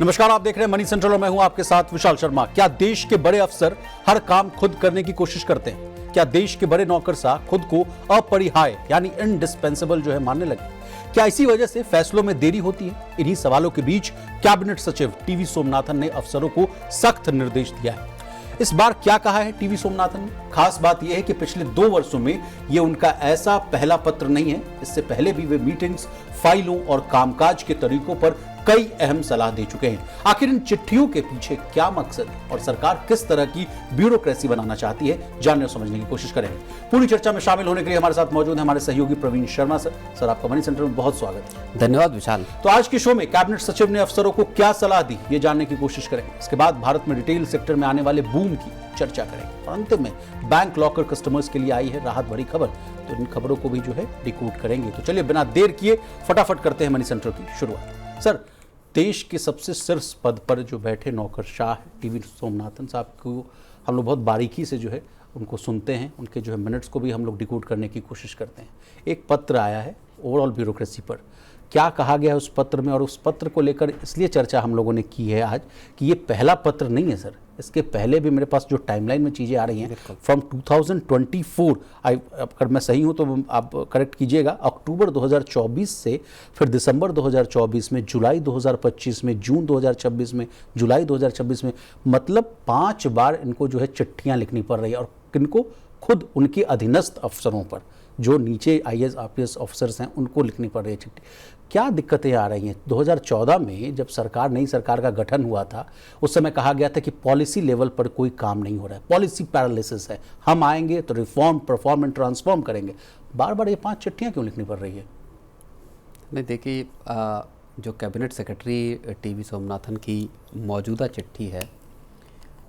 नमस्कार, आप देख रहे हैं मनी सेंट्रल और मैं हूं आपके साथ विशाल शर्मा। क्या देश के बड़े अफसर हर काम खुद करने की कोशिश करते हैं? क्या देश के बड़े नौकरशाह खुद को अपरिहार्य यानी इंडिस्पेंसेबल मानने लगे? क्या इसी वजह से फैसलों में देरी होती है? इन्हीं सवालों के बीच कैबिनेट सचिव टीवी सोमनाथन ने अफसरों को सख्त निर्देश दिया है। इस बार क्या कहा है टीवी सोमनाथन ने? खास बात यह है कि पिछले 2 वर्षों में यह उनका ऐसा पहला पत्र नहीं है। इससे पहले भी वे मीटिंग्स, फाइलों और कामकाज के तरीकों पर कई अहम सलाह दे चुके हैं। आखिर इन चिट्ठियों के पीछे क्या मकसद है और सरकार किस तरह की ब्यूरोक्रेसी बनाना चाहती है, जानने और समझने की कोशिश करेंगे। पूरी चर्चा में शामिल होने के लिए हमारे साथ मौजूद है हमारे सहयोगी प्रवीण शर्मा सर। सर, आपका मनी सेंटर में बहुत स्वागत है। धन्यवाद विशाल। तो आज के शो में कैबिनेट सचिव ने अफसरों को क्या सलाह दी, ये जानने की कोशिश करेंगे। इसके बाद भारत में रिटेल सेक्टर में आने वाले बूम की चर्चा करेंगे और अंतिम में बैंक लॉकर कस्टमर्स के लिए आई है राहत भरी खबर, तो इन खबरों को भी डिकोड करेंगे। तो चलिए बिना देर किए फटाफट करते हैं मनी सेंटर की शुरुआत। सर, देश के सबसे शीर्ष पद पर बैठे नौकरशाह टीवी सोमनाथन साहब को हम लोग बहुत बारीकी से उनको सुनते हैं, उनके मिनट्स को भी हम लोग डिकोड करने की कोशिश करते हैं। एक पत्र आया है ओवरऑल ब्यूरोक्रेसी पर, क्या कहा गया है उस पत्र में, और उस पत्र को लेकर इसलिए चर्चा हम लोगों ने की है आज कि ये पहला पत्र नहीं है सर। इसके पहले भी मेरे पास जो टाइमलाइन में चीज़ें आ रही हैं फ्रॉम 2024, अगर मैं सही हूँ तो आप करेक्ट कीजिएगा, अक्टूबर 2024 से फिर दिसंबर 2024 में, जुलाई 2025 में, जून 2026 में, जुलाई 2026 में, मतलब 5 बार इनको चिट्ठियाँ लिखनी पड़ रही है। और किनको? खुद उनके अधीनस्थ अफसरों पर, जो नीचे IAS IPS ऑफिसर्स हैं, उनको लिखनी पड़ रही है चिट्ठी। क्या दिक्कतें आ रही हैं? 2014 में जब नई सरकार का गठन हुआ था, उस समय कहा गया था कि पॉलिसी लेवल पर कोई काम नहीं हो रहा है, पॉलिसी पैरालिसिस है, हम आएंगे तो रिफॉर्म, परफॉर्म एंड ट्रांसफॉर्म करेंगे। बार बार ये 5 चिट्ठियाँ क्यों लिखनी पड़ रही है? नहीं, देखिए, जो कैबिनेट सेक्रेटरी टीवी सोमनाथन की मौजूदा चिट्ठी है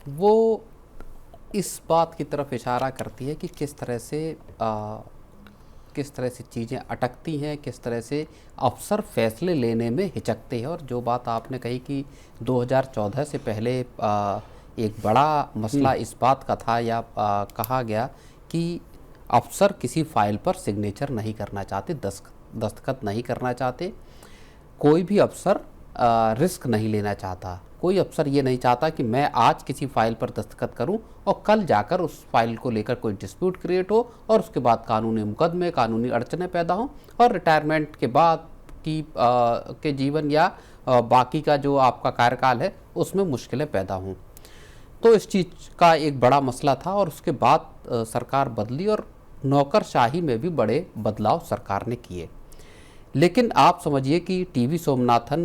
वो इस बात की तरफ इशारा करती है कि किस तरह से चीज़ें अटकती हैं, किस तरह से अफसर फैसले लेने में हिचकते हैं। और जो बात आपने कही कि 2014 से पहले एक बड़ा मसला इस बात का था, या कहा गया कि अफसर किसी फाइल पर सिग्नेचर नहीं करना चाहते, दस्तखत नहीं करना चाहते। कोई भी अफसर रिस्क नहीं लेना चाहता। कोई अफसर ये नहीं चाहता कि मैं आज किसी फाइल पर दस्तखत करूं और कल जाकर उस फाइल को लेकर कोई डिस्प्यूट क्रिएट हो और उसके बाद कानूनी मुकदमे, कानूनी अड़चनें पैदा हों और रिटायरमेंट के बाद के जीवन या बाकी का जो आपका कार्यकाल है उसमें मुश्किलें पैदा हों। तो इस चीज़ का एक बड़ा मसला था और उसके बाद सरकार बदली और नौकरशाही में भी बड़े बदलाव सरकार ने किए। लेकिन आप समझिए कि टीवी सोमनाथन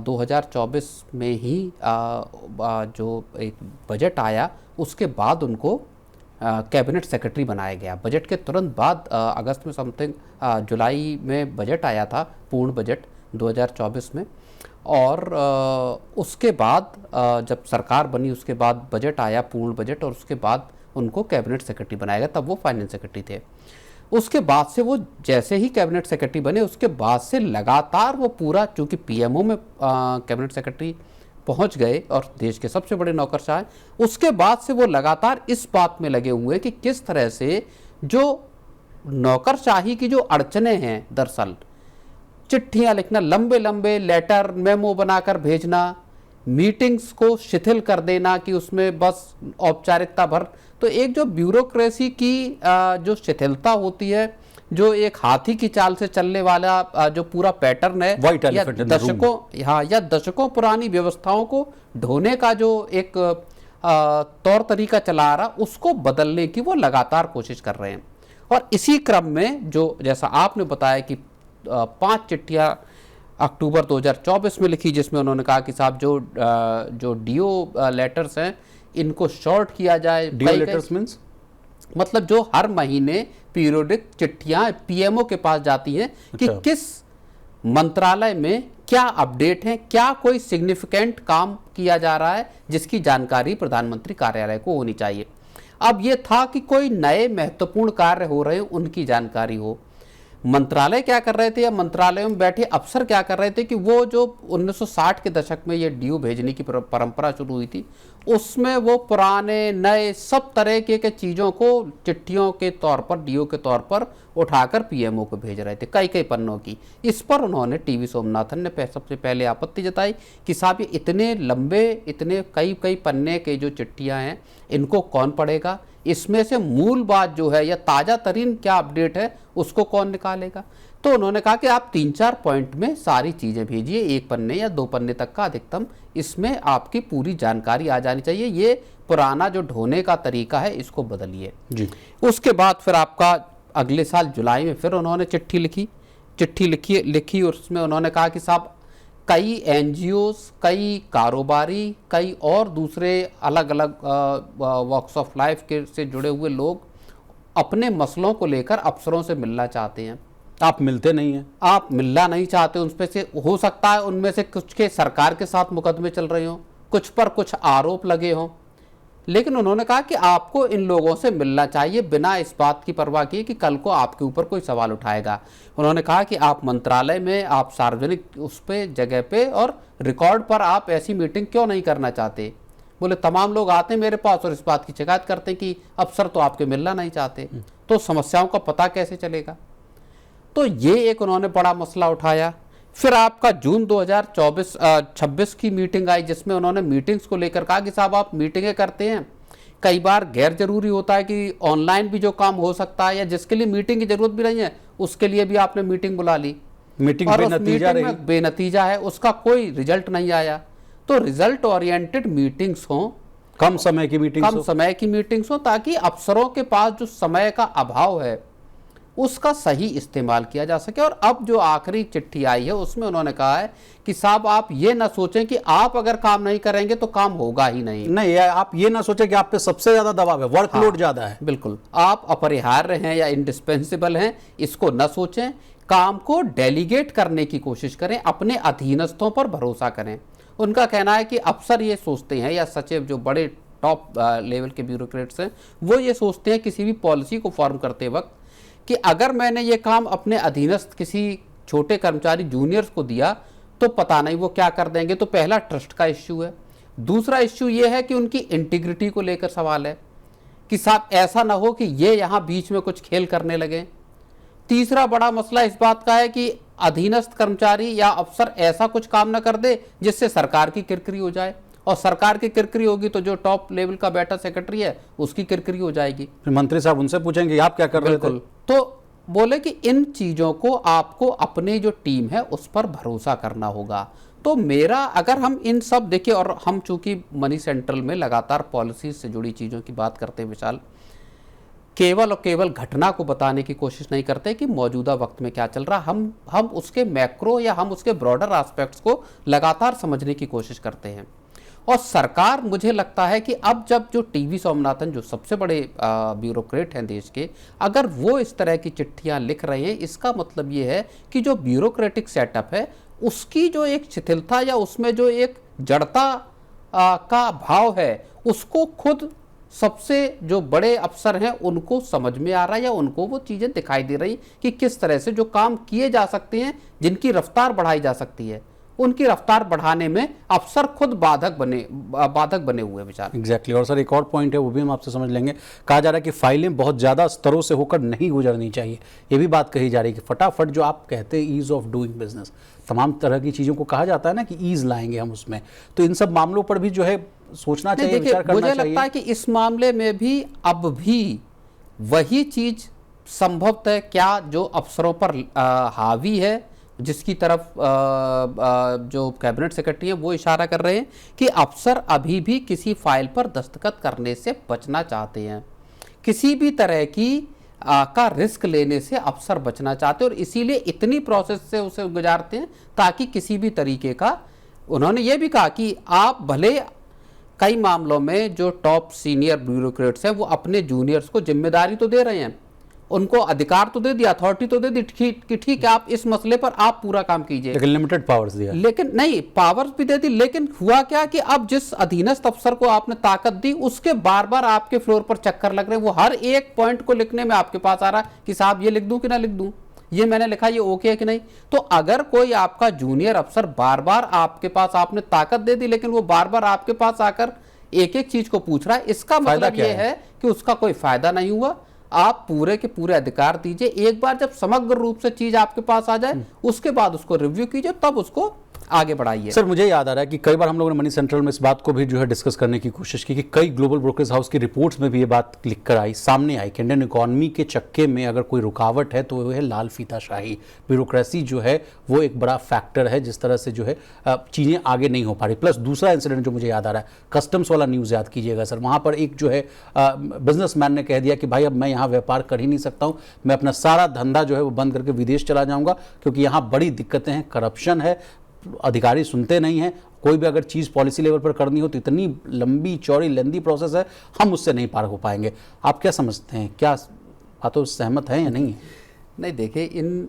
2024 में ही जो एक बजट आया उसके बाद उनको कैबिनेट सेक्रेटरी बनाया गया। बजट के तुरंत बाद अगस्त में समथिंग, जुलाई में बजट आया था, पूर्ण बजट 2024 में। और उसके बाद जब सरकार बनी उसके बाद बजट आया, पूर्ण बजट, और उसके बाद उनको कैबिनेट सेक्रेटरी बनाया गया। तब वो फाइनेंस सेक्रेटरी थे। उसके बाद से वो जैसे ही कैबिनेट सेक्रेटरी बने उसके बाद से लगातार वो पूरा, चूँकि PMO में कैबिनेट सेक्रेटरी पहुंच गए और देश के सबसे बड़े नौकरशाह हैं, उसके बाद से वो लगातार इस बात में लगे हुए कि किस तरह से जो नौकरशाही की जो अड़चनें हैं, दरअसल चिट्ठियाँ लिखना, लंबे लंबे लेटर मेमो बनाकर भेजना, मीटिंग्स को शिथिल कर देना कि उसमें बस औपचारिकता भर, तो एक जो ब्यूरोक्रेसी की जो शिथिलता होती है, जो एक हाथी की चाल से चलने वाला जो पूरा पैटर्न है, या दशकों पुरानी व्यवस्थाओं को ढोने का जो एक तौर तरीका चला रहा, उसको बदलने की वो लगातार कोशिश कर रहे हैं। और इसी क्रम में जो जैसा आपने बताया कि 5 चिट्ठियाँ अक्टूबर 2024 में लिखी, जिसमें उन्होंने कहा कि साहब जो DO लेटर्स हैं इनको शॉर्ट किया जाए। DO लेटर्स मींस मतलब जो हर महीने पीरियोडिक चिट्ठियां PMO के पास जाती हैं कि किस मंत्रालय में क्या अपडेट है, क्या कोई सिग्निफिकेंट काम किया जा रहा है, जिसकी जानकारी प्रधानमंत्री कार्यालय को होनी चाहिए। अब ये था कि कोई नए महत्वपूर्ण कार्य हो रहे हैं, उनकी जानकारी हो। मंत्रालय क्या कर रहे थे या मंत्रालय में बैठे अफसर क्या कर रहे थे कि वो जो 1960 के दशक में ये ड्यू भेजने की परंपरा शुरू हुई थी, उसमें वो पुराने नए सब तरह के चीज़ों को चिट्ठियों के तौर पर, ड्यू के तौर पर उठाकर पीएमओ को भेज रहे थे, कई कई पन्नों की। इस पर उन्होंने टीवी सोमनाथन ने सबसे पहले आपत्ति जताई कि साहब ये इतने लंबे, इतने कई कई पन्ने के जो चिट्ठियाँ हैं, इनको कौन पढ़ेगा, इसमें से मूल बात जो है या ताज़ा तरीन क्या अपडेट है उसको कौन निकालेगा। तो उन्होंने कहा कि आप 3-4 पॉइंट में सारी चीज़ें भेजिए, 1 पन्ने या 2 पन्ने तक का अधिकतम, इसमें आपकी पूरी जानकारी आ जानी चाहिए। ये पुराना जो ढोने का तरीका है इसको बदलिए जी। उसके बाद फिर आपका अगले साल जुलाई में फिर उन्होंने चिट्ठी लिखी और उसमें उन्होंने कहा कि साहब कई एनजीओस, कई कारोबारी, कई और दूसरे अलग अलग वॉक्स ऑफ लाइफ के से जुड़े हुए लोग अपने मसलों को लेकर अफसरों से मिलना चाहते हैं। आप मिलते नहीं हैं, आप मिलना नहीं चाहते। उनमें से हो सकता है उनमें से कुछ के सरकार के साथ मुकदमे चल रहे हों, कुछ पर कुछ आरोप लगे हों, लेकिन उन्होंने कहा कि आपको इन लोगों से मिलना चाहिए बिना इस बात की परवाह किए कि कल को आपके ऊपर कोई सवाल उठाएगा। उन्होंने कहा कि आप मंत्रालय में, आप सार्वजनिक उस पे जगह पे और रिकॉर्ड पर आप ऐसी मीटिंग क्यों नहीं करना चाहते। बोले तमाम लोग आते हैं मेरे पास और इस बात की शिकायत करते हैं कि अफसर तो आपके मिलना नहीं चाहते, तो समस्याओं का पता कैसे चलेगा। तो ये एक उन्होंने बड़ा मसला उठाया। फिर आपका जून 2026 की मीटिंग आई जिसमें उन्होंने मीटिंग्स को लेकर कहा कि साहब आप मीटिंगें करते हैं, कई बार गैर जरूरी होता है कि ऑनलाइन भी जो काम हो सकता है या जिसके लिए मीटिंग की जरूरत भी नहीं है उसके लिए भी आपने मीटिंग बुला ली, मीटिंग बेनतीजा है, उसका कोई रिजल्ट नहीं आया। तो रिजल्ट ओरिएंटेड मीटिंग्स हों, कम समय की मीटिंग्स हो ताकि अफसरों के पास जो समय का अभाव है उसका सही इस्तेमाल किया जा सके। और अब जो आखिरी चिट्ठी आई है उसमें उन्होंने कहा है कि साहब आप ये ना सोचें कि आप अगर काम नहीं करेंगे तो काम होगा ही नहीं, आप ये ना सोचें कि आप पे सबसे ज्यादा दबाव है, वर्कलोड ज्यादा है। बिल्कुल, आप अपरिहार्य हैं या इंडिस्पेंसिबल हैं, इसको न सोचें, काम को डेलीगेट करने की कोशिश करें, अपने अधीनस्थों पर भरोसा करें। उनका कहना है कि अफसर ये सोचते हैं या सचिव जो बड़े टॉप लेवल के ब्यूरोक्रेट्स हैं वो ये सोचते हैं किसी भी पॉलिसी को फॉर्म करते वक्त कि अगर मैंने ये काम अपने अधीनस्थ किसी छोटे कर्मचारी जूनियर्स को दिया तो पता नहीं वो क्या कर देंगे। तो पहला ट्रस्ट का इश्यू है। दूसरा इश्यू ये है कि उनकी इंटीग्रिटी को लेकर सवाल है कि साहब ऐसा ना हो कि ये यहाँ बीच में कुछ खेल करने लगे। तीसरा बड़ा मसला इस बात का है कि अधीनस्थ कर्मचारी या अफसर ऐसा कुछ काम ना कर दे जिससे सरकार की किरकिरी हो जाए, और सरकार की किरकिरी होगी तो जो टॉप लेवल का बैठा सेक्रेटरी है उसकी किरकिरी हो जाएगी। मंत्री साहब उनसे पूछेंगे आप क्या कर रहे थे। तो बोले कि इन चीजों को आपको अपनी जो टीम है उस पर भरोसा करना होगा। तो मेरा अगर हम इन सब देखिए, और हम चूंकि मनी सेंट्रल में लगातार पॉलिसी से जुड़ी चीजों की बात करते हैं विशाल, केवल और केवल घटना को बताने की कोशिश नहीं करते कि मौजूदा वक्त में क्या चल रहा, हम उसके मैक्रो या हम उसके ब्रॉडर एस्पेक्ट्स को लगातार समझने की कोशिश करते हैं। और सरकार, मुझे लगता है कि अब जब जो टीवी सोमनाथन जो सबसे बड़े ब्यूरोक्रेट हैं देश के, अगर वो इस तरह की चिट्ठियां लिख रहे हैं, इसका मतलब ये है कि जो ब्यूरोक्रेटिक सेटअप है उसकी जो एक शिथिलता या उसमें जो एक जड़ता का भाव है उसको खुद सबसे जो बड़े अफसर हैं उनको समझ में आ रहा है या उनको वो चीज़ें दिखाई दे रही कि किस तरह से जो काम किए जा सकते हैं, जिनकी रफ्तार बढ़ाई जा सकती है, उनकी रफ्तार बढ़ाने में अफसर खुद बाधक बने हुए विचार। एग्जैक्टली। और सर एक और पॉइंट है वो भी हम आपसे समझ लेंगे। कहा जा रहा है कि फाइलें बहुत ज़्यादा स्तरों से होकर नहीं गुजरनी चाहिए, ये भी बात कही जा रही है कि फटाफट जो आप कहते हैं ईज ऑफ डूइंग बिजनेस, तमाम तरह की चीज़ों को कहा जाता है ना कि ईज लाएंगे हम उसमें, तो इन सब मामलों पर भी जो है सोचना चाहिए, विचार करना चाहिए। मुझे लगता है कि इस मामले में भी अब भी वही चीज़ संभवतः क्या जो अफसरों पर हावी है, जिसकी तरफ जो कैबिनेट सेक्रेटरी है वो इशारा कर रहे हैं कि अफसर अभी भी किसी फाइल पर दस्तखत करने से बचना चाहते हैं, किसी भी तरह की का रिस्क लेने से अफसर बचना चाहते हैं और इसीलिए इतनी प्रोसेस से उसे गुजारते हैं ताकि किसी भी तरीके का। उन्होंने ये भी कहा कि आप भले कई मामलों में जो टॉप सीनियर ब्यूरोक्रेट्स हैं वो अपने जूनियर्स को जिम्मेदारी तो दे रहे हैं, उनको अधिकार तो दे दिया, अथॉरिटी तो दे दी कि ठीक है आप इस मसले पर आप पूरा काम कीजिए, लेकिन लिमिटेड पावर्स दिया। लेकिन नहीं, पावर्स भी दे दी, लेकिन हुआ क्या कि अब जिस अधीनस्थ अफसर को आपने ताकत दी उसके बार बार आपके फ्लोर पर चक्कर लग रहे हैं, वो हर एक पॉइंट को लिखने में आपके पास आ रहा है कि साहब ये लिख दूं कि ना लिख दूं, ये मैंने लिखा, ये ओके है कि नहीं। तो अगर कोई आपका जूनियर अफसर बार बार आपके पास, आपने ताकत दे दी लेकिन वो बार बार आपके पास आकर एक एक चीज को पूछ रहा है, इसका मतलब ये है कि उसका कोई फायदा नहीं हुआ। आप पूरे के पूरे अधिकार दीजिए, एक बार जब समग्र रूप से चीज आपके पास आ जाए उसके बाद उसको रिव्यू कीजिए, तब उसको आगे बढ़ाइए। सर मुझे याद आ रहा है कि कई बार हम लोगों ने मनी सेंट्रल में इस बात को भी जो है डिस्कस करने की कोशिश की कि कई ग्लोबल ब्रोकरेज हाउस की रिपोर्ट्स में भी ये बात लिख कर आई, सामने आई कि इंडियन इकोनॉमी के चक्के में अगर कोई रुकावट है तो वो है लाल फीताशाही, ब्यूरोक्रेसी जो है वो एक बड़ा फैक्टर है जिस तरह से जो है चीज़ें आगे नहीं हो पा रही। प्लस दूसरा इंसिडेंट जो मुझे याद आ रहा है, कस्टम्स वाला न्यूज़ याद कीजिएगा सर, वहाँ पर एक जो है बिजनेसमैन ने कह दिया कि भाई अब मैं यहाँ व्यापार कर ही नहीं सकता हूँ, मैं अपना सारा धंधा जो है वो बंद करके विदेश चला जाऊँगा क्योंकि यहाँ बड़ी दिक्कतें हैं, करप्शन है, अधिकारी सुनते नहीं हैं, कोई भी अगर चीज़ पॉलिसी लेवल पर करनी हो तो इतनी लंबी चौड़ी लेंदी प्रोसेस है, हम उससे नहीं पार हो पाएंगे। आप क्या समझते हैं, क्या बातों से सहमत हैं या नहीं? नहीं देखिए, इन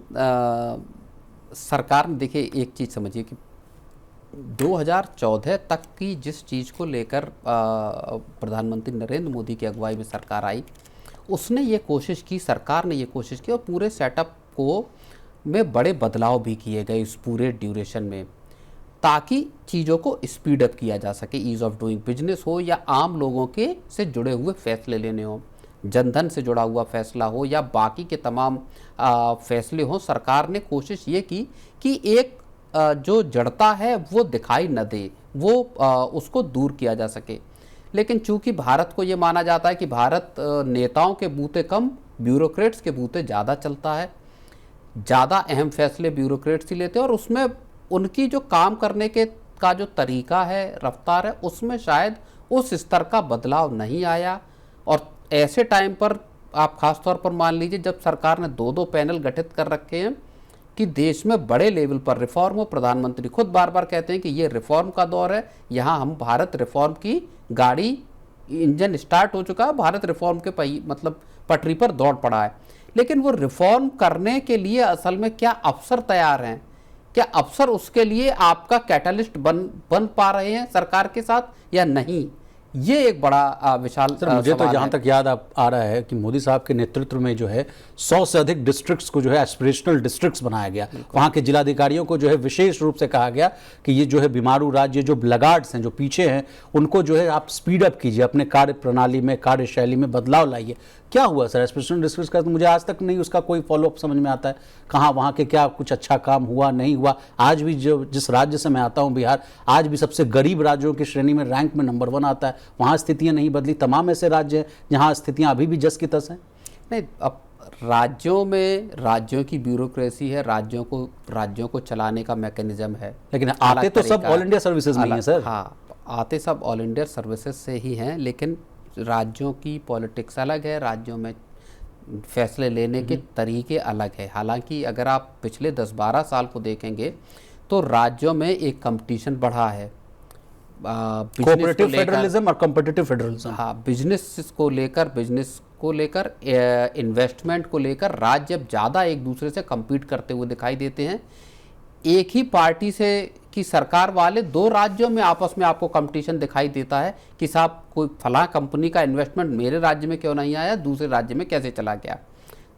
सरकार ने, देखिए एक चीज़ समझिए कि 2014 तक की जिस चीज़ को लेकर प्रधानमंत्री नरेंद्र मोदी की अगुवाई में सरकार आई, उसने ये कोशिश की, सरकार ने ये कोशिश की और पूरे सेटअप को में बड़े बदलाव भी किए गए इस पूरे ड्यूरेशन में, ताकि चीज़ों को स्पीड अप किया जा सके। ईज़ ऑफ डूइंग बिजनेस हो या आम लोगों के से जुड़े हुए फैसले लेने हो, जनधन से जुड़ा हुआ फैसला हो या बाकी के तमाम फैसले हों, सरकार ने कोशिश ये की कि एक जो जड़ता है वो दिखाई न दे, वो उसको दूर किया जा सके। लेकिन चूंकि भारत को ये माना जाता है कि भारत नेताओं के बूते कम, ब्यूरोक्रेट्स के बूते ज़्यादा चलता है, ज़्यादा अहम फैसले ब्यूरोक्रेट्स ही लेते हैं और उसमें उनकी जो काम करने के का जो तरीका है, रफ्तार है, उसमें शायद उस स्तर का बदलाव नहीं आया। और ऐसे टाइम पर आप खास तौर पर मान लीजिए जब सरकार ने 2-2 पैनल गठित कर रखे हैं कि देश में बड़े लेवल पर रिफॉर्म हो, प्रधानमंत्री खुद बार बार कहते हैं कि ये रिफॉर्म का दौर है, यहाँ हम भारत रिफॉर्म की गाड़ी, इंजन स्टार्ट हो चुका है, भारत रिफॉर्म के मतलब पटरी पर दौड़ पड़ा है। लेकिन वो रिफॉर्म करने के लिए असल में क्या अफसर तैयार हैं, क्या अफसर उसके लिए आपका कैटलिस्ट बन पा रहे हैं सरकार के साथ या नहीं, ये एक बड़ा विशाल सर मुझे तो जहाँ तक याद आ रहा है कि मोदी साहब के नेतृत्व में जो है 100 से अधिक डिस्ट्रिक्ट्स को जो है एस्पिरेशनल डिस्ट्रिक्ट्स बनाया गया। वहाँ के जिलाधिकारियों को जो है विशेष रूप से कहा गया कि ये जो है बीमारू राज्य, जो ब्लगार्ड्स हैं, जो पीछे हैं, उनको जो है आप स्पीड अप कीजिए, अपने कार्य प्रणाली में, कार्यशैली में बदलाव लाइए। क्या हुआ सर एस्पिरेशनल डिस्ट्रिक्ट्स का? तो मुझे आज तक नहीं उसका कोई फॉलोअप समझ में आता है, कहाँ वहाँ के क्या कुछ अच्छा काम हुआ नहीं हुआ। आज भी जो जिस राज्य से मैं आता हूँ, बिहार, आज भी सबसे गरीब राज्यों की श्रेणी में रैंक में नंबर 1 आता है, वहाँ स्थितियाँ नहीं बदली। तमाम ऐसे राज्य हैं जहाँ स्थितियाँ अभी भी जस की तस हैं। नहीं, अब राज्यों में राज्यों की ब्यूरोक्रेसी है, राज्यों को चलाने का मैकेनिज्म है, लेकिन आते तो सब ऑल इंडिया सर्विसेज में हैं सर। हाँ, आते सब ऑल इंडिया सर्विसेज से ही हैं, लेकिन राज्यों की पॉलिटिक्स अलग है, राज्यों में फैसले लेने के तरीके अलग है। हालांकि अगर आप पिछले 10-12 साल को देखेंगे तो राज्यों में एक कंपटीशन बढ़ा है, कोऑपरेटिव फेडरलिज्म और कॉम्पिटिटिव फेडरलिज्म। हाँ, बिजनेस को लेकर इन्वेस्टमेंट को लेकर राज्य अब ज़्यादा एक दूसरे से compete करते हुए दिखाई देते हैं। एक ही पार्टी से की सरकार वाले 2 राज्यों में आपस में आपको कंपटीशन दिखाई देता है कि साहब कोई फलां कंपनी का इन्वेस्टमेंट मेरे राज्य में क्यों नहीं आया, दूसरे राज्य में कैसे चला गया।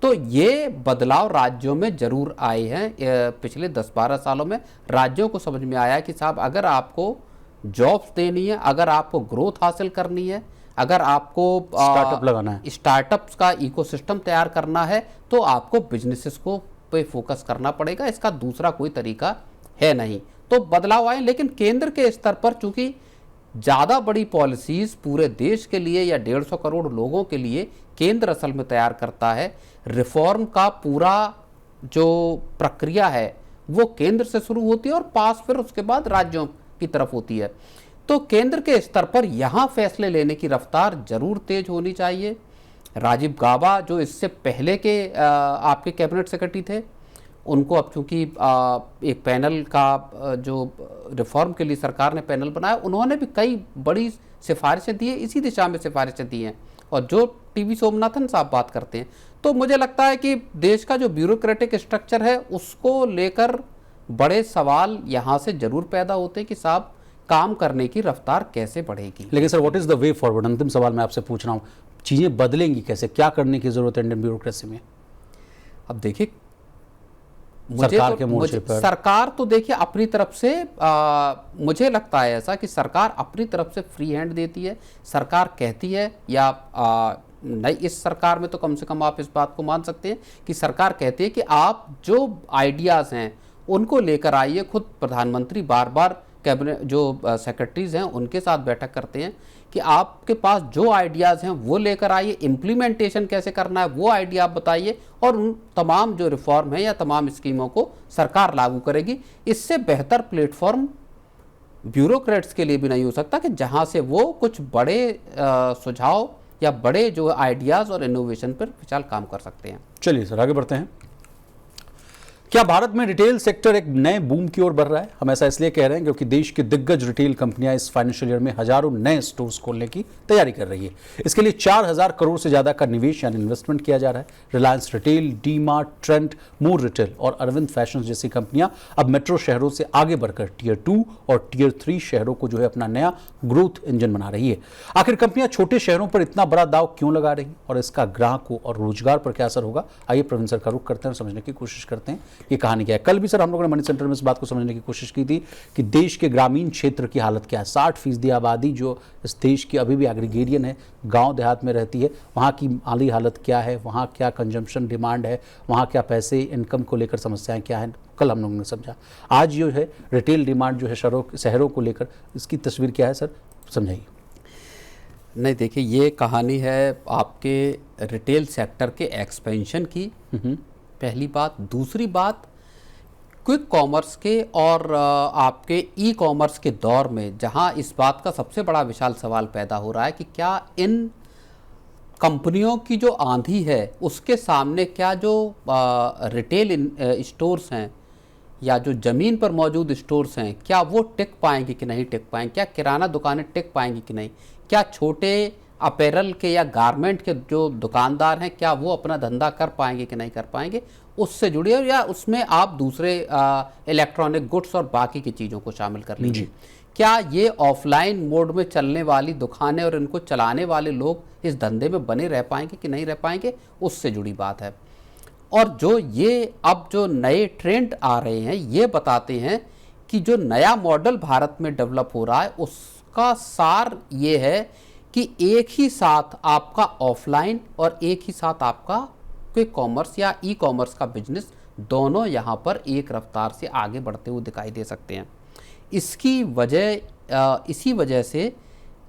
तो ये बदलाव राज्यों में जरूर आए हैं। पिछले 10-12 सालों में राज्यों को समझ में आया कि साहब अगर आपको जॉब्स देनी है, अगर आपको ग्रोथ हासिल करनी है, अगर आपको स्टार्टअप लगाना है, स्टार्टअप्स का इकोसिस्टम तैयार करना है, तो आपको बिजनेसेस को पे फोकस करना पड़ेगा, इसका दूसरा कोई तरीका है नहीं। तो बदलाव आए, लेकिन केंद्र के स्तर पर चूंकि ज़्यादा बड़ी पॉलिसीज़ पूरे देश के लिए या 150 करोड़ लोगों के लिए केंद्र असल में तैयार करता है, रिफॉर्म का पूरा जो प्रक्रिया है वो केंद्र से शुरू होती है और पास फिर उसके बाद राज्यों की तरफ होती है। तो केंद्र के स्तर पर यहाँ फैसले लेने की रफ्तार जरूर तेज होनी चाहिए। राजीव गाबा जो इससे पहले के आपके कैबिनेट सेक्रेटरी थे, उनको अब चूँकि एक पैनल का जो रिफॉर्म के लिए सरकार ने पैनल बनाया, उन्होंने भी कई बड़ी सिफारिशें दी है, इसी दिशा में सिफारिशें दी हैं। और जो टीवी सोमनाथन साहब बात करते हैं, तो मुझे लगता है कि देश का जो ब्यूरोक्रेटिक स्ट्रक्चर है उसको लेकर बड़े सवाल यहाँ से जरूर पैदा होते हैं कि साहब काम करने की रफ्तार कैसे बढ़ेगी। लेकिन sir what is the way forward? अंतिम सवाल मैं आपसे पूछ रहा हूँ, चीज़ें बदलेंगी कैसे, क्या करने की जरूरत है इंडियन ब्यूरोक्रेसी में? अब देखिए, सरकार के मोर्चे पर? सरकार तो देखिए अपनी तरफ से मुझे लगता है ऐसा कि सरकार अपनी तरफ से फ्री हैंड देती है। सरकार कहती है या नहीं, इस सरकार में तो कम से कम आप इस बात को मान सकते हैं कि सरकार कहती है कि आप जो आइडियाज़ हैं उनको लेकर आइए। खुद प्रधानमंत्री बार बार कैबिनेट जो सेक्रेटरीज हैं उनके साथ बैठक करते हैं कि आपके पास जो आइडियाज़ हैं वो लेकर आइए, इम्प्लीमेंटेशन कैसे करना है वो आइडिया आप बताइए, और उन तमाम जो रिफॉर्म है या तमाम स्कीमों को सरकार लागू करेगी। इससे बेहतर प्लेटफॉर्म ब्यूरोक्रेट्स के लिए भी नहीं हो सकता कि जहां से वो कुछ बड़े सुझाव या बड़े जो आइडियाज़ और इनोवेशन पर विचार काम कर सकते हैं। चलिए सर आगे बढ़ते हैं। क्या भारत में रिटेल सेक्टर एक नए बूम की ओर बढ़ रहा है? हम ऐसा इसलिए कह रहे हैं क्योंकि देश की दिग्गज रिटेल कंपनियां इस फाइनेंशियल ईयर में हजारों नए स्टोर्स खोलने की तैयारी कर रही है। इसके लिए 4000 करोड़ से ज्यादा का निवेश यानी इन्वेस्टमेंट किया जा रहा है। रिलायंस रिटेल, डी-मार्ट, ट्रेंड, मोर रिटेल और अरविंद फैशन जैसी कंपनियां अब मेट्रो शहरों से आगे बढ़कर टियर 2 और टियर 3 शहरों को जो है अपना नया ग्रोथ इंजन बना रही है। आखिर कंपनियां छोटे शहरों पर इतना बड़ा दाव क्यों लगा रही और इसका ग्राहकों और रोजगार पर क्या असर होगा? आइए प्रवीण सर का रुख करते हैं और समझने की कोशिश करते हैं ये कहानी क्या है। कल भी सर हम लोगों ने मनी सेंटर में इस बात को समझने की कोशिश की थी कि देश के ग्रामीण क्षेत्र की हालत क्या है। 60% आबादी जो इस देश की अभी भी एग्रीगेरियन है, गांव देहात में रहती है, वहाँ की माली हालत क्या है, वहाँ क्या कंजम्पशन डिमांड है, वहाँ क्या पैसे इनकम को लेकर समस्याएं क्या हैं, कल हम लोगों ने समझा। आज जो है रिटेल डिमांड जो है शहरों को लेकर इसकी तस्वीर क्या है सर, समझाइए। नहीं देखिए, ये कहानी है आपके रिटेल सेक्टर के एक्सपेंशन की, पहली बात। दूसरी बात, क्विक कॉमर्स के और आपके ई कॉमर्स के दौर में जहां इस बात का सबसे बड़ा विशाल सवाल पैदा हो रहा है कि क्या इन कंपनियों की जो आंधी है उसके सामने क्या जो रिटेल स्टोर्स हैं या जो ज़मीन पर मौजूद स्टोर्स हैं क्या वो टिक पाएंगे कि नहीं टिक पाएंगे, क्या किराना दुकानें टिक पाएंगी कि नहीं, क्या छोटे अपैरल के या गारमेंट के जो दुकानदार हैं क्या वो अपना धंधा कर पाएंगे कि नहीं कर पाएंगे, उससे जुड़े या उसमें आप दूसरे इलेक्ट्रॉनिक गुड्स और बाकी की चीज़ों को शामिल कर लीजिए। क्या ये ऑफलाइन मोड में चलने वाली दुकानें और इनको चलाने वाले लोग इस धंधे में बने रह पाएंगे कि नहीं रह पाएंगे, उससे जुड़ी बात है। और जो ये अब जो नए ट्रेंड आ रहे हैं ये बताते हैं कि जो नया मॉडल भारत में डेवलप हो रहा है उसका सार ये है कि एक ही साथ आपका ऑफलाइन और एक ही साथ आपका क्विक कॉमर्स या ई कॉमर्स का बिजनेस दोनों यहाँ पर एक रफ्तार से आगे बढ़ते हुए दिखाई दे सकते हैं। इसी वजह से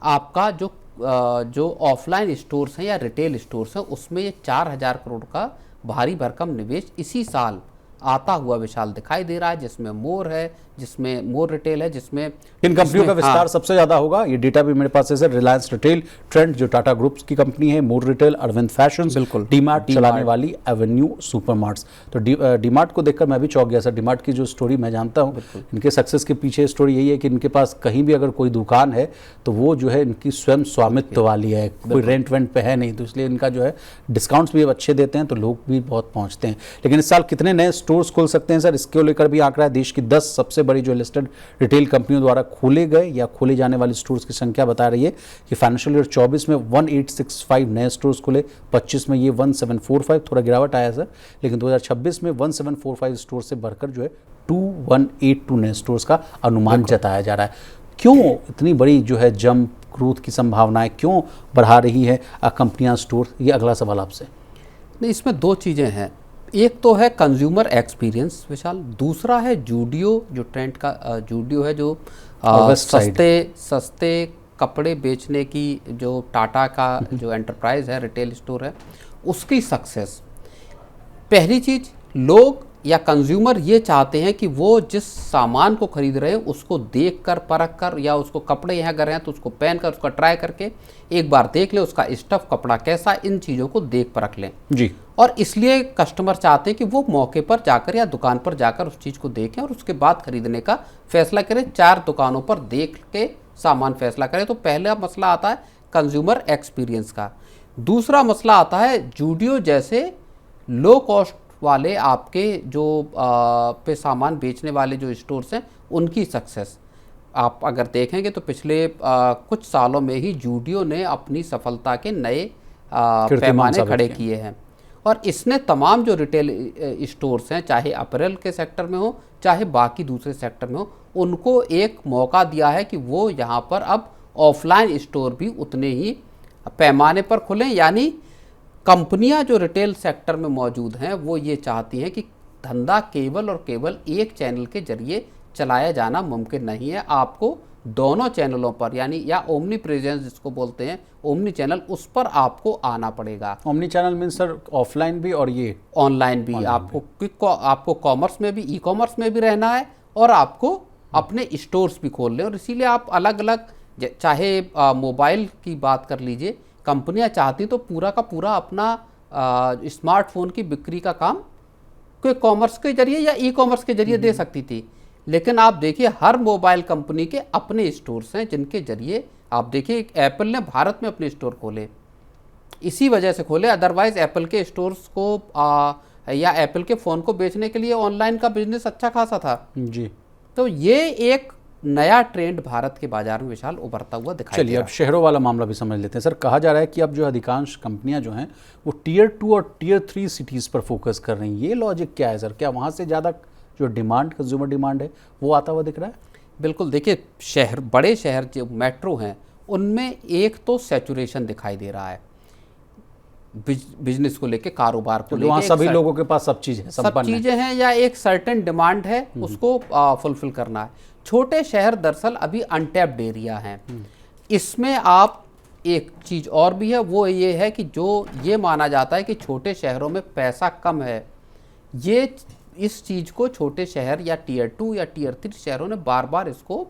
आपका जो ऑफलाइन स्टोर्स हैं या रिटेल स्टोर्स हैं उसमें ये 4000 करोड़ का भारी भरकम निवेश इसी साल आता हुआ विशाल दिखाई दे रहा है, जिसमें मोर है, जिसमें मोर रिटेल है, जिसमें इन कंपनियों का विस्तार सबसे ज्यादा होगा। ये डेटा भी मेरे पास है सर। रिलायंस रिटेल, ट्रेंड जो टाटा ग्रुप्स की कंपनी है, मोर रिटेल, अरविंद फैशन, बिल्कुल, डी-मार्ट चलाने वाली एवेन्यू सुपरमार्ट्स। तो डी-मार्ट को देखकर मैं भी चौंक गया सर। डी-मार्ट की जो स्टोरी मैं जानता हूँ, इनके सक्सेस के पीछे स्टोरी यही है कि इनके पास कहीं भी अगर कोई दुकान है तो वो जो है इनकी स्वयं स्वामित्व वाली है, कोई रेंट वेंट पे है नहीं, तो इसलिए इनका जो है डिस्काउंट्स भी अब अच्छे देते हैं तो लोग भी बहुत पहुँचते हैं। लेकिन इस साल कितने नए स्टोर्स खोल सकते हैं सर, इसको लेकर भी आंकड़ा है। देश की 10 सबसे बड़ी जो लिस्टेड रिटेल कंपनियों द्वारा खोले गए या खोले जाने वाले स्टोर्स की संख्या बता रही है कि फाइनेंशियल ईयर 24 में 1865 नए स्टोर्स खुले, 25 में ये 1745, थोड़ा गिरावट आया सर, लेकिन 2026 में 1745 स्टोर से बढ़कर जो है 2182 नए स्टोर्स का अनुमान जताया जा रहा है। क्यों इतनी बड़ी जो है जंप ग्रोथ की संभावनाएं क्यों बढ़ा रही है कंपनियां स्टोर, ये अगला सवाल आपसे। नहीं, इसमें दो चीज़ें हैं। एक तो है कंज्यूमर एक्सपीरियंस विशाल, दूसरा है जूडियो, जो ट्रेंड का जूडियो है जो सस्ते कपड़े बेचने की जो टाटा का जो एंटरप्राइज है, रिटेल स्टोर है, उसकी सक्सेस। पहली चीज़, लोग या कंज्यूमर ये चाहते हैं कि वो जिस सामान को खरीद रहे हैं उसको देख कर परख कर, या उसको कपड़े यहाँ अगर हैं तो उसको पहन कर उसका ट्राई करके एक बार देख ले उसका स्टफ कपड़ा कैसा, इन चीज़ों को देख परख लें जी। और इसलिए कस्टमर चाहते हैं कि वो मौके पर जाकर या दुकान पर जाकर उस चीज़ को देखें और उसके बाद खरीदने का फैसला करें। 4 दुकानों पर देख के सामान फैसला करें। तो पहला मसला आता है कंज्यूमर एक्सपीरियंस का। दूसरा मसला आता है जूडियो जैसे लो कॉस्ट वाले आपके जो पे सामान बेचने वाले जो स्टोर्स हैं उनकी सक्सेस। आप अगर देखेंगे तो पिछले कुछ सालों में ही जूडियो ने अपनी सफलता के नए पैमाने खड़े किए हैं। और इसने तमाम जो रिटेल स्टोर्स हैं, चाहे अपरेल के सेक्टर में हो चाहे बाकी दूसरे सेक्टर में हो, उनको एक मौका दिया है कि वो यहाँ पर अब ऑफलाइन स्टोर भी उतने ही पैमाने पर खुलें। यानी कंपनियां जो रिटेल सेक्टर में मौजूद हैं वो ये चाहती हैं कि धंधा केवल और केवल एक चैनल के जरिए चलाया जाना मुमकिन नहीं है। आपको दोनों चैनलों पर, यानी या ओमनी प्रेजेंस जिसको बोलते हैं, ओमनी चैनल, उस पर आपको आना पड़ेगा। Omni channel mean sir offline भी और ये ऑनलाइन भी। आपको कॉमर्स में भी, ई कॉमर्स में भी रहना है और आपको अपने स्टोर्स भी खोलने। और इसीलिए आप अलग अलग, चाहे मोबाइल की बात कर लीजिए, कंपनियां चाहती तो पूरा का पूरा अपना स्मार्टफोन की बिक्री का काम कोई कॉमर्स के जरिए या ई कॉमर्स के जरिए दे सकती थी। लेकिन आप देखिए हर मोबाइल कंपनी के अपने स्टोर्स हैं जिनके जरिए आप देखिए एप्पल ने भारत में अपने स्टोर खोले, इसी वजह से खोले। अदरवाइज एप्पल के स्टोर्स को या एप्पल के फ़ोन को बेचने के लिए ऑनलाइन का बिजनेस अच्छा खासा था जी। तो ये एक नया ट्रेंड भारत के बाजार में विशाल उभरता हुआ दिखाई दे रहा है। चलिए अब शहरों वाला मामला भी समझ लेते हैं सर। कहा जा रहा है कि अब जो अधिकांश कंपनियां जो हैं वो टियर 2 और टियर 3 सिटीज़ पर फोकस कर रही हैं। ये लॉजिक क्या है सर? क्या वहाँ से ज़्यादा जो डिमांड, कंज्यूमर डिमांड है, वो आता हुआ दिख रहा है? बिल्कुल, देखिए शहर, बड़े शहर जो मेट्रो हैं उनमें एक तो सैचुरेशन दिखाई दे रहा है बिजनेस को लेके, कारोबार को लेके। वहाँ सभी लोगों के पास सब चीज़ है, सब चीज़ें हैं या एक सर्टेन डिमांड है, उसको फुलफिल करना है। छोटे शहर दरअसल अभी अनटैप्ड एरिया हैं। इसमें आप एक चीज़ और भी है, वो ये है कि जो ये माना जाता है कि छोटे शहरों में पैसा कम है। ये इस चीज़ को छोटे शहर या टियर 2 या टियर 3 शहरों ने बार बार इसको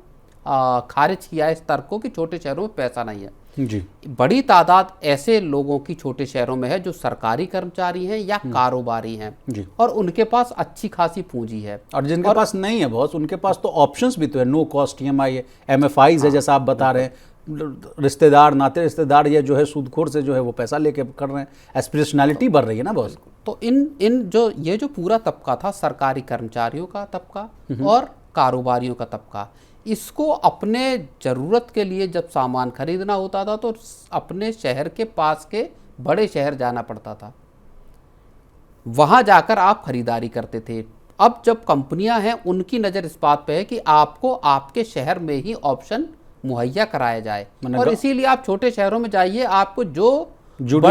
खारिज किया है, इस तर्क को कि छोटे शहरों में पैसा नहीं है जी। बड़ी तादाद ऐसे लोगों की छोटे शहरों में है जो सरकारी कर्मचारी हैं या कारोबारी हैं जी। और उनके पास अच्छी खासी पूंजी है। और जिनके पास नहीं है बॉस, उनके पास तो ऑप्शंस भी तो है, नो कॉस्ट EMI है, MFIs है, जैसा आप बता रहे हैं। रिश्तेदार, नाते रिश्तेदार ये जो है सूदखोर से जो है वो पैसा लेके कर रहे हैं। एस्पिरेशनैलिटी बढ़ रही है ना बॉस। तो ये जो पूरा तबका था, सरकारी कर्मचारियों का तबका और कारोबारियों का तबका, इसको अपने ज़रूरत के लिए जब सामान खरीदना होता था तो अपने शहर के पास के बड़े शहर जाना पड़ता था, वहाँ जाकर आप खरीदारी करते थे। अब जब कंपनियां हैं उनकी नज़र इस बात पे है कि आपको आपके शहर में ही ऑप्शन मुहैया कराया जाए, और इसीलिए आप छोटे शहरों में जाइए, आपको जो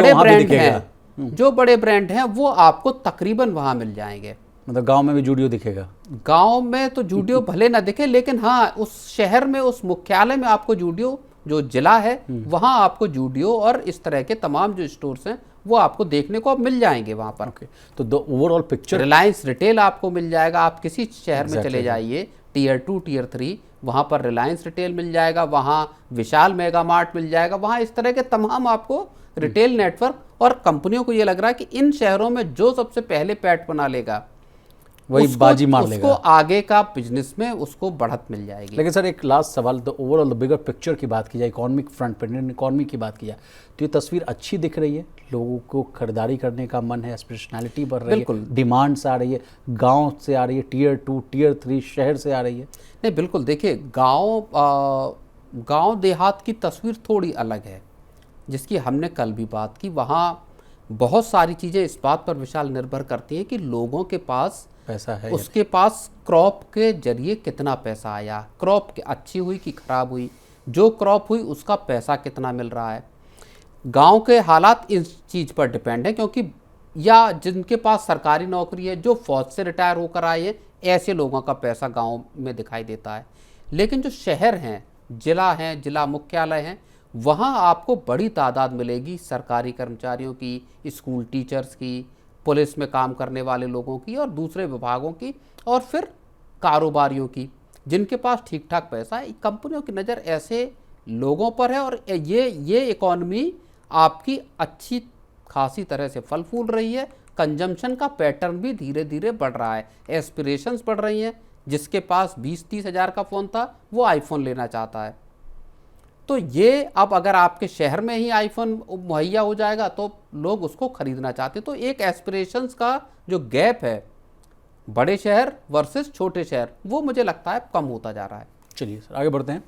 बड़े ब्रांड हैं वो आपको तकरीबन वहाँ मिल जाएंगे। मतलब गांव में भी जूडियो दिखेगा? गांव में तो जूडियो भले ना दिखे, लेकिन हाँ उस शहर में, उस मुख्यालय में आपको जूडियो, जो जिला है वहाँ आपको जूडियो और इस तरह के तमाम जो स्टोर्स हैं वो आपको देखने को अब मिल जाएंगे वहाँ पर। तो the overall picture, Reliance retail आपको मिल जाएगा। आप किसी शहर में चले जाइए, टियर 2 टियर 3, वहाँ पर रिलायंस रिटेल मिल जाएगा, वहाँ विशाल मेगा मार्ट मिल जाएगा, वहाँ इस तरह के तमाम आपको रिटेल नेटवर्क। और कंपनियों को ये लग रहा है कि इन शहरों में जो सबसे पहले पैठ बना लेगा वही बाजी मार लेगा, उसको आगे का बिजनेस में उसको बढ़त मिल जाएगी। लेकिन सर एक लास्ट सवाल, the overall the bigger picture की बात की जाए, इकोनॉमिक फ्रंट पर, इंडियन इकोनॉमी की बात की जाए, तो ये तस्वीर अच्छी दिख रही है? लोगों को खरीदारी करने का मन है, एस्पिरेशनैलिटी बढ़ रही है, डिमांड्स आ रही है, गांव से आ रही है, टियर 2 टियर 3 शहर से आ रही है? नहीं, बिल्कुल। देखिए गांव देहात की तस्वीर थोड़ी अलग है, जिसकी हमने कल भी बात की। वहाँ बहुत सारी चीज़ें इस बात पर विशाल निर्भर करती हैं कि लोगों के पास पैसा है, उसके पास क्रॉप के जरिए कितना पैसा आया, क्रॉप अच्छी हुई कि खराब हुई, जो क्रॉप हुई उसका पैसा कितना मिल रहा है। गांव के हालात इस चीज़ पर डिपेंड है, क्योंकि या जिनके पास सरकारी नौकरी है, जो फौज से रिटायर होकर आए हैं, ऐसे लोगों का पैसा गांव में दिखाई देता है। लेकिन जो शहर हैं, जिला मुख्यालय हैं, वहाँ आपको बड़ी तादाद मिलेगी सरकारी कर्मचारियों की, स्कूल टीचर्स की, पुलिस में काम करने वाले लोगों की और दूसरे विभागों की, और फिर कारोबारियों की, जिनके पास ठीक ठाक पैसा है। कंपनियों की नज़र ऐसे लोगों पर है और ये इकॉनमी आपकी अच्छी खासी तरह से फल फूल रही है। कंजम्पशन का पैटर्न भी धीरे धीरे बढ़ रहा है, एस्पिरेशंस बढ़ रही हैं। जिसके पास 20-30 हज़ार का फ़ोन था वो आईफोन लेना चाहता है। तो ये अब अगर आपके शहर में ही आईफोन मुहैया हो जाएगा तो लोग उसको खरीदना चाहते। तो एक एस्पिरेशंस का जो गैप है बड़े शहर वर्सेस छोटे शहर, वो मुझे लगता है कम होता जा रहा है। चलिए सर आगे बढ़ते हैं।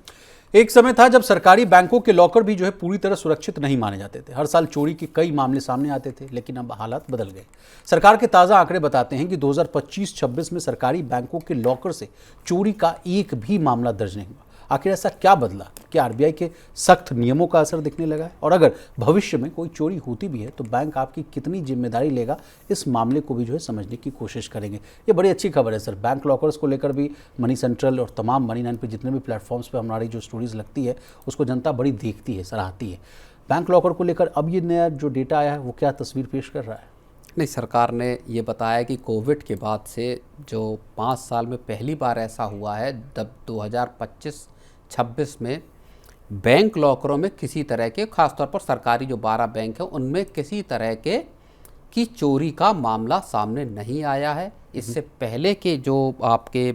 एक समय था जब सरकारी बैंकों के लॉकर भी जो है पूरी तरह सुरक्षित नहीं माने जाते थे। हर साल चोरी के कई मामले सामने आते थे, लेकिन अब हालात बदल गए। सरकार के ताज़ा आंकड़े बताते हैं कि 2025-26 में सरकारी बैंकों के लॉकर से चोरी का एक भी मामला दर्ज नहीं हुआ। आखिर ऐसा क्या बदला? क्या आरबीआई के सख्त नियमों का असर दिखने लगा है? और अगर भविष्य में कोई चोरी होती भी है तो बैंक आपकी कितनी जिम्मेदारी लेगा, इस मामले को भी जो है समझने की कोशिश करेंगे। ये बड़ी अच्छी खबर है सर। बैंक लॉकर्स को लेकर भी मनी सेंट्रल और तमाम मनी9 पे जितने भी प्लेटफॉर्म्स पे हमारी जो स्टोरीज लगती है उसको जनता बड़ी देखती है, सराहती है। बैंक लॉकर को लेकर अब ये नया जो डेटा आया है वो क्या तस्वीर पेश कर रहा है? नहीं, सरकार ने ये बताया कि कोविड के बाद से जो 5 साल में पहली बार ऐसा हुआ है, तब 2025-26 में बैंक लॉकरों में किसी तरह के, खासतौर पर सरकारी जो 12 बैंक हैं उनमें किसी तरह के की चोरी का मामला सामने नहीं आया है। इससे पहले के जो आपके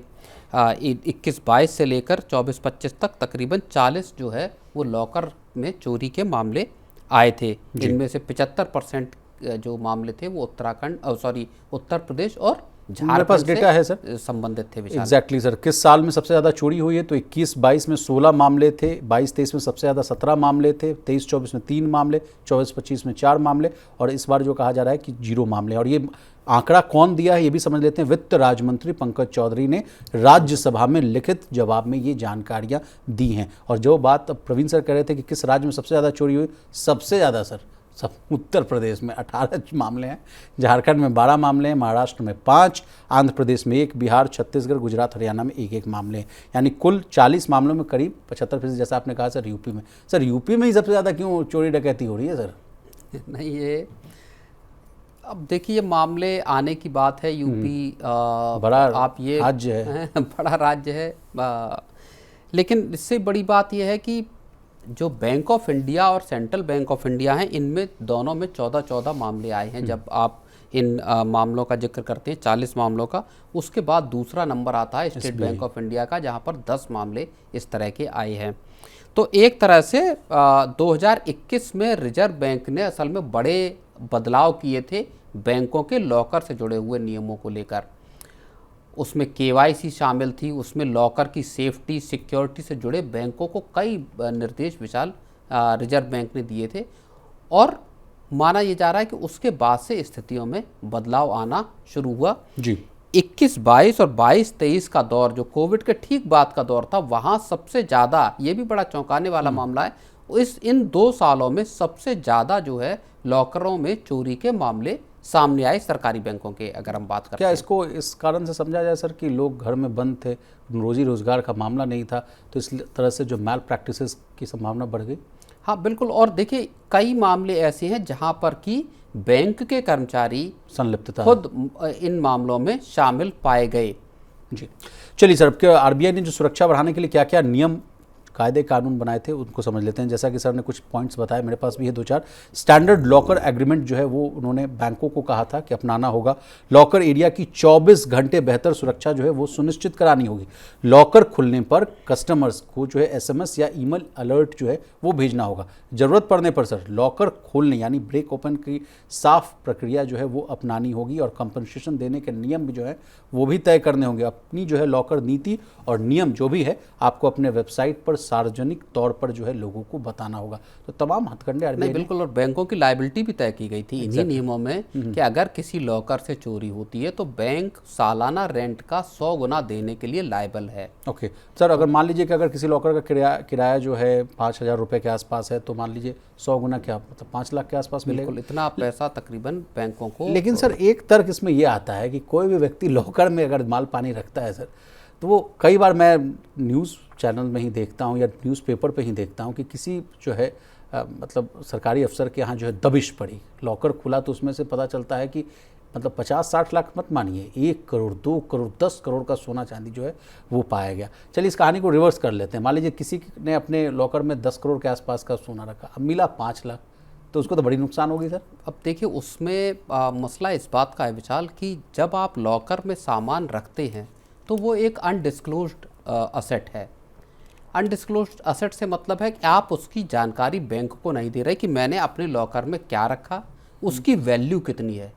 21-22 से लेकर 24-25 तक तकरीबन 40 जो है वो लॉकर में चोरी के मामले आए थे। इनमें से 75% जो मामले थे वो उत्तर प्रदेश और झारखंड डेटा है सर, संबंधित थे। Exactly sir. किस साल में सबसे ज़्यादा चोरी हुई है? तो 21-22 में 16 मामले थे, 22-23 में सबसे ज़्यादा 17 मामले थे, 23-24 में 3 मामले, 24-25 में 4 मामले, और इस बार जो कहा जा रहा है कि 0 मामले। और ये आंकड़ा कौन दिया है ये भी समझ लेते हैं। वित्त राज्य मंत्री पंकज चौधरी ने राज्यसभा में लिखित जवाब में ये जानकारियाँ दी हैं। और जो बात प्रवीण सर कह रहे थे कि किस राज्य में सबसे ज़्यादा चोरी हुई, सबसे ज़्यादा सर सब उत्तर प्रदेश में 18 मामले हैं, झारखंड में 12 मामले हैं, महाराष्ट्र में 5, आंध्र प्रदेश में 1, बिहार, छत्तीसगढ़, गुजरात, हरियाणा में 1-1 मामले हैं। यानी कुल 40 मामलों में करीब 75%, जैसा आपने कहा सर यूपी में। सर यूपी में ही सबसे ज़्यादा क्यों चोरी डकैती हो रही है सर? नहीं, ये अब देखिए, ये मामले आने की बात है। यूपी बड़ा आप ये राज्य है बड़ा राज्य है, लेकिन इससे बड़ी बात यह है कि जो बैंक ऑफ इंडिया और सेंट्रल बैंक ऑफ इंडिया हैं, इनमें दोनों में 14-14 मामले आए हैं। जब आप इन मामलों का जिक्र करते हैं 40 मामलों का, उसके बाद दूसरा नंबर आता है स्टेट बैंक ऑफ इंडिया का, जहां पर 10 मामले इस तरह के आए हैं। तो एक तरह से 2021 में रिजर्व बैंक ने असल में बड़े बदलाव किए थे बैंकों के लॉकर से जुड़े हुए नियमों को लेकर। उसमें केवाईसी शामिल थी, उसमें लॉकर की सेफ्टी सिक्योरिटी से जुड़े बैंकों को कई निर्देश विशाल रिजर्व बैंक ने दिए थे। और माना यह जा रहा है कि उसके बाद से स्थितियों में बदलाव आना शुरू हुआ जी। 21-22 और 22-23 का दौर जो कोविड के ठीक बाद का दौर था, वहाँ सबसे ज़्यादा, ये भी बड़ा चौंकाने वाला मामला है, इन 2 सालों में सबसे ज़्यादा जो है लॉकरों में चोरी के मामले सामने आए सरकारी बैंकों के। अगर हम बात करें, क्या इसको इस कारण से समझा जाए सर कि लोग घर में बंद थे, रोजी रोजगार का मामला नहीं था, तो इस तरह से जो मैल प्रैक्टिसेस की संभावना बढ़ गई? हाँ बिल्कुल। और देखिए, कई मामले ऐसे हैं जहां पर कि बैंक के कर्मचारी संलिप्तता खुद इन मामलों में शामिल पाए गए। जी चलिए सर, अब आरबीआई ने जो सुरक्षा बढ़ाने के लिए क्या क्या नियम कायदे कानून बनाए थे उनको समझ लेते हैं। जैसा कि सर ने कुछ पॉइंट्स बताए, मेरे पास भी है 2-4। स्टैंडर्ड लॉकर एग्रीमेंट जो है वो उन्होंने बैंकों को कहा था कि अपनाना होगा। लॉकर एरिया की 24 घंटे बेहतर सुरक्षा जो है वो सुनिश्चित करानी होगी। लॉकर खुलने पर कस्टमर्स को जो है एसएमएस या ईमेल अलर्ट जो है वो भेजना होगा। ज़रूरत पड़ने पर सर लॉकर खोलने यानी ब्रेक ओपन की साफ प्रक्रिया जो है वो अपनानी होगी, और कंपनसेशन देने के नियम भी जो है वो भी तय करने होंगे। अपनी जो है लॉकर नीति और नियम जो भी है आपको अपने वेबसाइट पर सार्वजनिक तौर पर जो है लोगों को बताना होगा। तो तमाम हथकंडे आरबीआई बिल्कुल। और बैंकों की लायबिलिटी भी तय की गई थी इन्हीं नियमों में कि अगर किसी लॉकर से चोरी होती है तो बैंक सालाना रेंट का 100 गुना देने के लिए लायबल है। ओके सर, अगर मान लीजिए कि अगर किसी लॉकर का किराया जो है 5,000 रुपये के आसपास है, तो मान लीजिए 100 गुना क्या मतलब 5 लाख के आसपास मिलेगा। इतना पैसा तकरीबन बैंकों को। लेकिन सर एक तर्क इसमें यह आता है कि कोई भी व्यक्ति लॉकर में अगर माल पानी रखता है सर, तो वो कई बार मैं न्यूज़ चैनल में ही देखता हूँ या न्यूज़पेपर पे ही देखता हूँ कि किसी जो है मतलब सरकारी अफसर के यहाँ जो है दबिश पड़ी, लॉकर खुला तो उसमें से पता चलता है कि मतलब 50-60 लाख मत मानिए, 1 करोड़ 2 करोड़ 10 करोड़ का सोना चांदी जो है वो पाया गया। चलिए इस कहानी को रिवर्स कर लेते हैं। मान लीजिए किसी ने अपने लॉकर में 10 करोड़ के आसपास का सोना रखा, अब मिला 5 लाख, तो उसको तो बड़ी नुकसान होगी सर। अब देखिए, उसमें मसला इस बात का है विशाल कि जब आप लॉकर में सामान रखते हैं तो वो एक अनडिस्क्लोज्ड असेट है। अनडिस्क्लोज्ड असेट से मतलब है कि आप उसकी जानकारी बैंक को नहीं दे रहे कि मैंने अपने लॉकर में क्या रखा, उसकी वैल्यू कितनी है।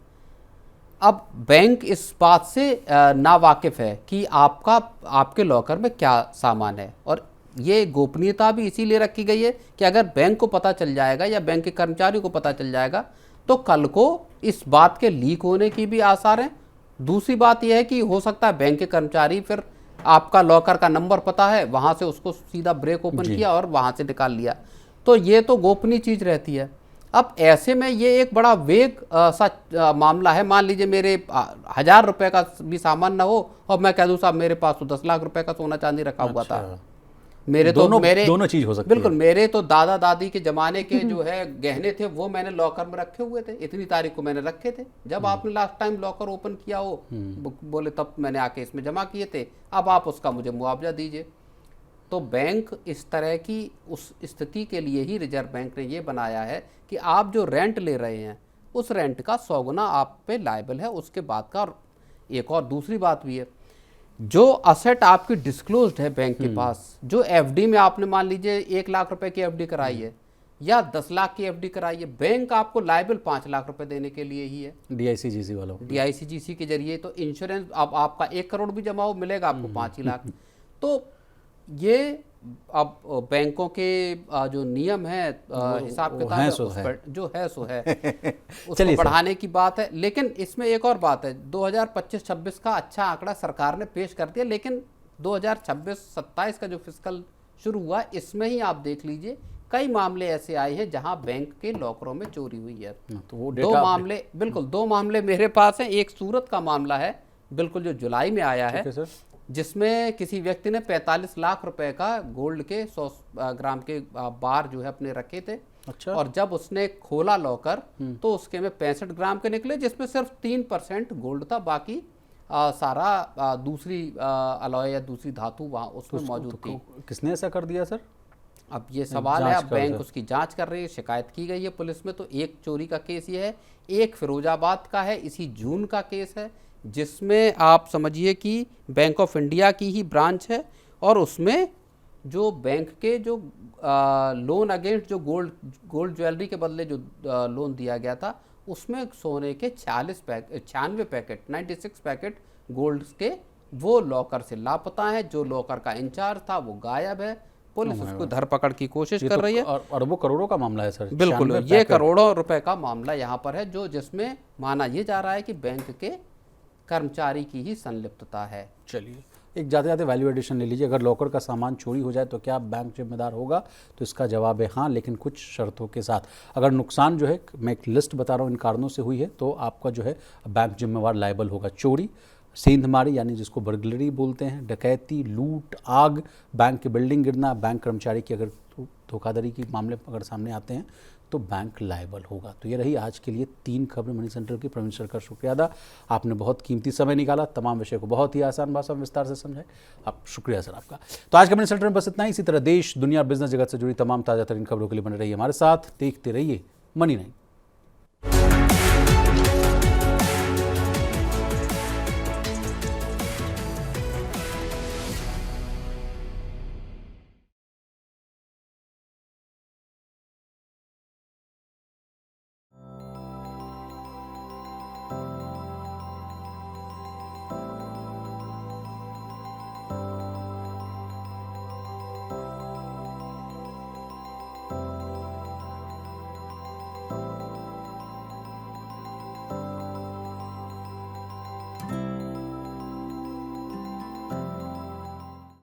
अब बैंक इस बात से नावाकिफ़ है कि आपके लॉकर में क्या सामान है, और ये गोपनीयता भी इसीलिए रखी गई है कि अगर बैंक को पता चल जाएगा या बैंक के कर्मचारियों को पता चल जाएगा तो कल को इस बात के लीक होने की भी आसार हैं। दूसरी बात यह है कि हो सकता है बैंक के कर्मचारी फिर आपका लॉकर का नंबर पता है, वहाँ से उसको सीधा ब्रेक ओपन किया और वहाँ से निकाल लिया, तो ये तो गोपनीय चीज़ रहती है। अब ऐसे में ये एक बड़ा वेग सा मामला है। मान लीजिए मेरे 1000 रुपये का भी सामान ना हो और मैं कह दूँ साहब मेरे पास तो 10 लाख रुपए का सोना चांदी रखा हुआ था। मेरे दोनों चीज हो सकती है। बिल्कुल, मेरे तो दादा दादी के जमाने के जो है गहने थे वो मैंने लॉकर में रखे हुए थे, इतनी तारीख को मैंने रखे थे, जब आपने लास्ट टाइम लॉकर ओपन किया हो बोले तब मैंने आके इसमें जमा किए थे, अब आप उसका मुझे मुआवजा दीजिए। तो बैंक इस तरह की उस स्थिति के लिए ही रिजर्व बैंक ने ये बनाया है कि आप जो रेंट ले रहे हैं उस रेंट का 100 गुना आप पे लायबल है। उसके बाद का एक और दूसरी बात भी है, जो असेट आपकी डिस्क्लोज्ड है बैंक के पास, जो एफडी में आपने मान लीजिए 1 लाख रुपए की एफडी कराई है या 10 लाख की एफडी कराई है, बैंक आपको लायबल 5 लाख रुपए देने के लिए ही है, डीआईसीजीसी वालों, डीआईसीजीसी के जरिए। तो इंश्योरेंस अब आपका 1 करोड़ भी जमा हो मिलेगा आपको 5 ही लाख। तो ये अब बैंकों के जो नियम है हिसाब किताब है, उस पर जो है सो है उसको बढ़ाने की बात है। लेकिन इसमें एक और बात है, 2025-26 का अच्छा आंकड़ा सरकार ने पेश कर दिया, लेकिन 2026-27 का जो फिस्कल शुरू हुआ इसमें ही आप देख लीजिए कई मामले ऐसे आए हैं जहां बैंक के लॉकरों में चोरी हुई है। तो वो दो मामले मेरे पास हैं। एक सूरत का मामला है बिल्कुल जो जुलाई में आया है, जिसमें किसी व्यक्ति ने 45 लाख रुपए का गोल्ड के 100 ग्राम के बार जो है अपने रखे थे। अच्छा। और जब उसने खोला लॉकर तो उसके में 65 ग्राम के निकले, जिसमें सिर्फ 3% गोल्ड था, बाकी सारा दूसरी अलॉय या दूसरी धातु वहाँ उसमें मौजूद थी। किसने ऐसा कर दिया सर? अब ये सवाल है, अब बैंक उसकी जांच कर रही है, शिकायत की गई है पुलिस में। तो एक चोरी का केस ये है, एक फिरोजाबाद का है, इसी जून का केस है, जिसमें आप समझिए कि बैंक ऑफ इंडिया की ही ब्रांच है और उसमें जो बैंक के जो लोन अगेंस्ट जो गोल्ड ज्वेलरी के बदले जो लोन दिया गया था उसमें सोने के 96 पैकेट गोल्ड के वो लॉकर से लापता है। जो लॉकर का इंचार्ज था वो गायब है। पुलिस उसको धरपकड़ की कोशिश कर रही है। अरबों करोड़ों का मामला है सर। बिल्कुल, ये करोड़ों रुपए का मामला यहाँ पर है, जो जिसमें माना ये जा रहा है कि बैंक के कर्मचारी की ही संलिप्तता है। चलिए, एक जाते जाते वैल्यू एडिशन ले लीजिए। अगर लॉकर का सामान चोरी हो जाए तो क्या बैंक जिम्मेदार होगा? तो इसका जवाब है हाँ, लेकिन कुछ शर्तों के साथ। अगर नुकसान जो है, मैं एक लिस्ट बता रहा हूँ इन कारणों से हुई है, तो आपका जो है बैंक जिम्मेवार लायबल होगा। चोरी, सेंधमारी यानी जिसको बर्गलरी बोलते हैं, डकैती, लूट, आग, बैंक की बिल्डिंग गिरना, बैंक कर्मचारी की अगर धोखाधड़ी के मामले अगर सामने आते हैं तो बैंक लायबल होगा। तो ये रही आज के लिए 3 खबरें मनी सेंटर की। प्रवीण सर का शुक्रिया अदा, आपने बहुत कीमती समय निकाला, तमाम विषय को बहुत ही आसान भाषा में विस्तार से समझाए। आप शुक्रिया सर आपका। तो आज के मनी सेंटर में बस इतना ही। इसी तरह देश, दुनिया, बिजनेस जगत से जुड़ी तमाम ताज़ा तरीन खबरों के लिए बने रहिए हमारे साथ। देखते रहिए मनी 9।